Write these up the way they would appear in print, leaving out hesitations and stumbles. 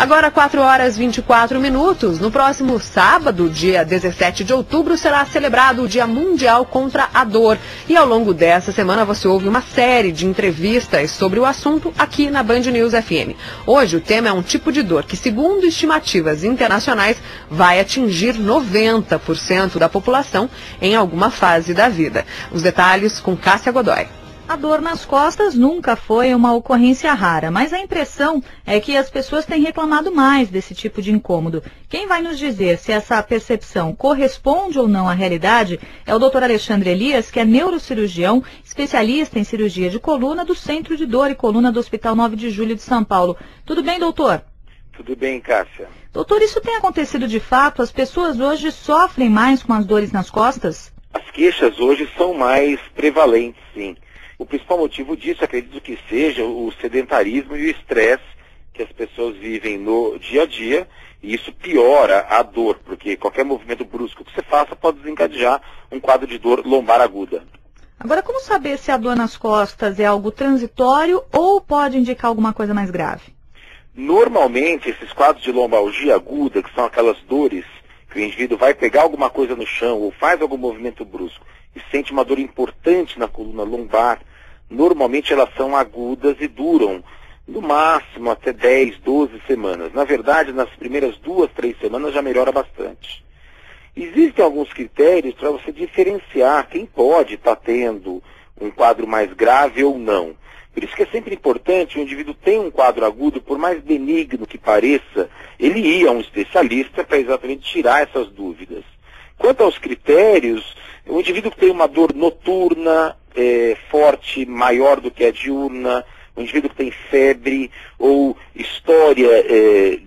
Agora 4h24. No próximo sábado, dia 17 de outubro, será celebrado o Dia Mundial contra a Dor. E ao longo dessa semana você ouve uma série de entrevistas sobre o assunto aqui na Band News FM. Hoje o tema é um tipo de dor que, segundo estimativas internacionais, vai atingir 90% da população em alguma fase da vida. Os detalhes com Cássia Godoy. A dor nas costas nunca foi uma ocorrência rara, mas a impressão é que as pessoas têm reclamado mais desse tipo de incômodo. Quem vai nos dizer se essa percepção corresponde ou não à realidade é o Dr. Alexandre Elias, que é neurocirurgião, especialista em cirurgia de coluna do Centro de Dor e Coluna do Hospital 9 de Julho de São Paulo. Tudo bem, doutor? Tudo bem, Cássia. Doutor, isso tem acontecido de fato? As pessoas hoje sofrem mais com as dores nas costas? As queixas hoje são mais prevalentes, sim. O principal motivo disso, acredito que seja o sedentarismo e o estresse que as pessoas vivem no dia a dia, e isso piora a dor, porque qualquer movimento brusco que você faça pode desencadear um quadro de dor lombar aguda. Agora, como saber se a dor nas costas é algo transitório ou pode indicar alguma coisa mais grave? Normalmente, esses quadros de lombalgia aguda, que são aquelas dores que o indivíduo vai pegar alguma coisa no chão ou faz algum movimento brusco e sente uma dor importante na coluna lombar, normalmente elas são agudas e duram no máximo até 10, 12 semanas. Na verdade, nas primeiras 2, 3 semanas já melhora bastante. Existem alguns critérios para você diferenciar quem pode estar tendo um quadro mais grave ou não. Por isso que é sempre importante, o indivíduo tem um quadro agudo, por mais benigno que pareça, ele ir a um especialista para exatamente tirar essas dúvidas. Quanto aos critérios, o indivíduo que tem uma dor noturna, forte, maior do que a diurna, o indivíduo que tem febre ou história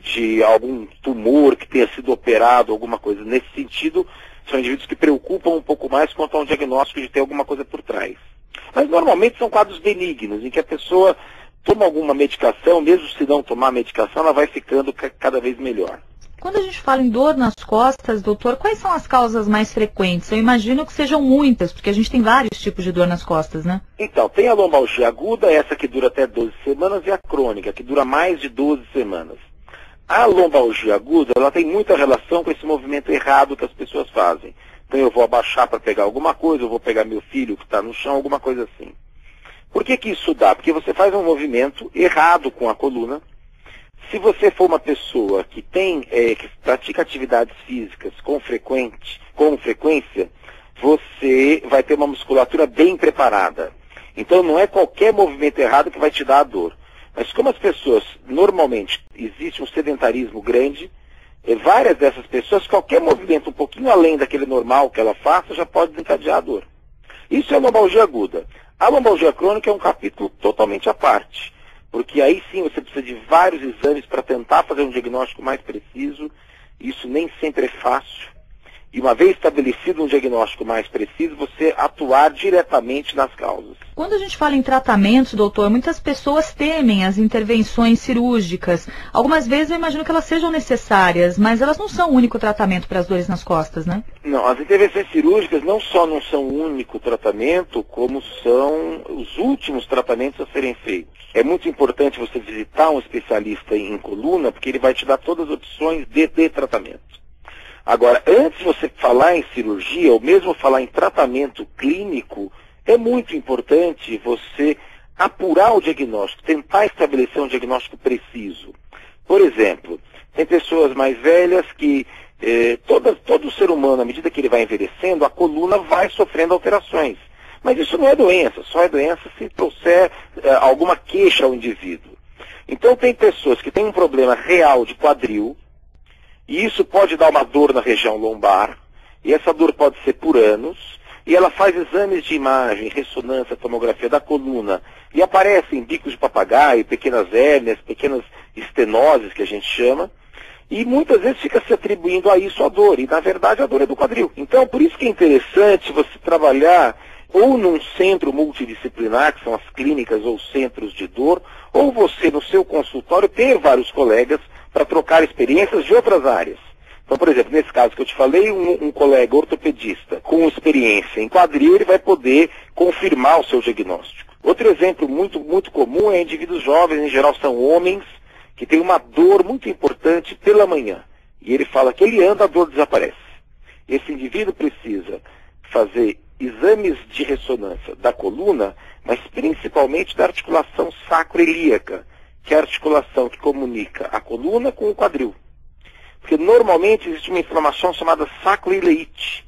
de algum tumor que tenha sido operado, alguma coisa nesse sentido, são indivíduos que preocupam um pouco mais quanto a um diagnóstico de ter alguma coisa por trás. Mas normalmente são quadros benignos, em que a pessoa toma alguma medicação, mesmo se não tomar medicação, ela vai ficando cada vez melhor. Quando a gente fala em dor nas costas, doutor, quais são as causas mais frequentes? Eu imagino que sejam muitas, porque a gente tem vários tipos de dor nas costas, né? Então, tem a lombalgia aguda, essa que dura até 12 semanas, e a crônica, que dura mais de 12 semanas. A lombalgia aguda, ela tem muita relação com esse movimento errado que as pessoas fazem. Então eu vou abaixar para pegar alguma coisa, eu vou pegar meu filho que está no chão, alguma coisa assim. Por que isso dá? Porque você faz um movimento errado com a coluna. Se você for uma pessoa que que pratica atividades físicas com frequência, você vai ter uma musculatura bem preparada. Então não é qualquer movimento errado que vai te dar a dor. Mas como as pessoas, normalmente, existe um sedentarismo grande, várias dessas pessoas, qualquer movimento um pouquinho além daquele normal que ela faça, já pode desencadear a dor. Isso é a lombalgia aguda. A lombalgia crônica é um capítulo totalmente à parte, porque aí sim você precisa de vários exames para tentar fazer um diagnóstico mais preciso. Isso nem sempre é fácil. E uma vez estabelecido um diagnóstico mais preciso, você atuar diretamente nas causas. Quando a gente fala em tratamentos, doutor, muitas pessoas temem as intervenções cirúrgicas. Algumas vezes eu imagino que elas sejam necessárias, mas elas não são o único tratamento para as dores nas costas, né? Não, as intervenções cirúrgicas não só não são o único tratamento, como são os últimos tratamentos a serem feitos. É muito importante você visitar um especialista em coluna, porque ele vai te dar todas as opções de tratamento. Agora, antes de você falar em cirurgia, ou mesmo falar em tratamento clínico, é muito importante você apurar o diagnóstico, tentar estabelecer um diagnóstico preciso. Por exemplo, tem pessoas mais velhas que todo ser humano, à medida que ele vai envelhecendo, a coluna vai sofrendo alterações. Mas isso não é doença, só é doença se trouxer alguma queixa ao indivíduo. Então tem pessoas que têm um problema real de quadril, e isso pode dar uma dor na região lombar, e essa dor pode ser por anos, e ela faz exames de imagem, ressonância, tomografia da coluna, e aparecem bicos de papagaio, pequenas hérnias, pequenas estenoses, que a gente chama, e muitas vezes fica se atribuindo a isso a dor, e na verdade a dor é do quadril. Então, por isso que é interessante você trabalhar ou num centro multidisciplinar, que são as clínicas ou centros de dor, ou você no seu consultório ter vários colegas para trocar experiências de outras áreas. Então, por exemplo, nesse caso que eu te falei, um colega ortopedista com experiência em quadril, ele vai poder confirmar o seu diagnóstico. Outro exemplo muito comum é indivíduos jovens, em geral são homens, que tem uma dor muito importante pela manhã. E ele fala que ele anda, a dor desaparece. Esse indivíduo precisa fazer exames de ressonância da coluna, mas principalmente da articulação sacroiliaca, que é a articulação que comunica a coluna com o quadril. Porque normalmente existe uma inflamação chamada sacroileite.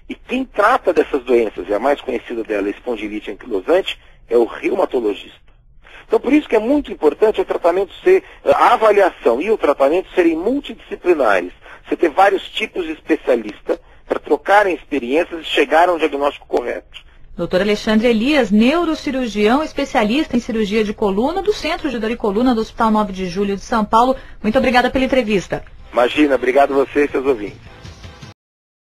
E quem trata dessas doenças, e a mais conhecida dela, a espondilite anquilosante, é o reumatologista. Então, por isso que é muito importante o tratamento ser, a avaliação e o tratamento serem multidisciplinares. Você ter vários tipos de especialistas para trocarem experiências e chegar a um diagnóstico correto. Dr. Alexandre Elias, neurocirurgião, especialista em cirurgia de coluna do Centro de Dor e Coluna do Hospital 9 de Julho de São Paulo. Muito obrigada pela entrevista. Imagina, obrigado a você e seus ouvintes.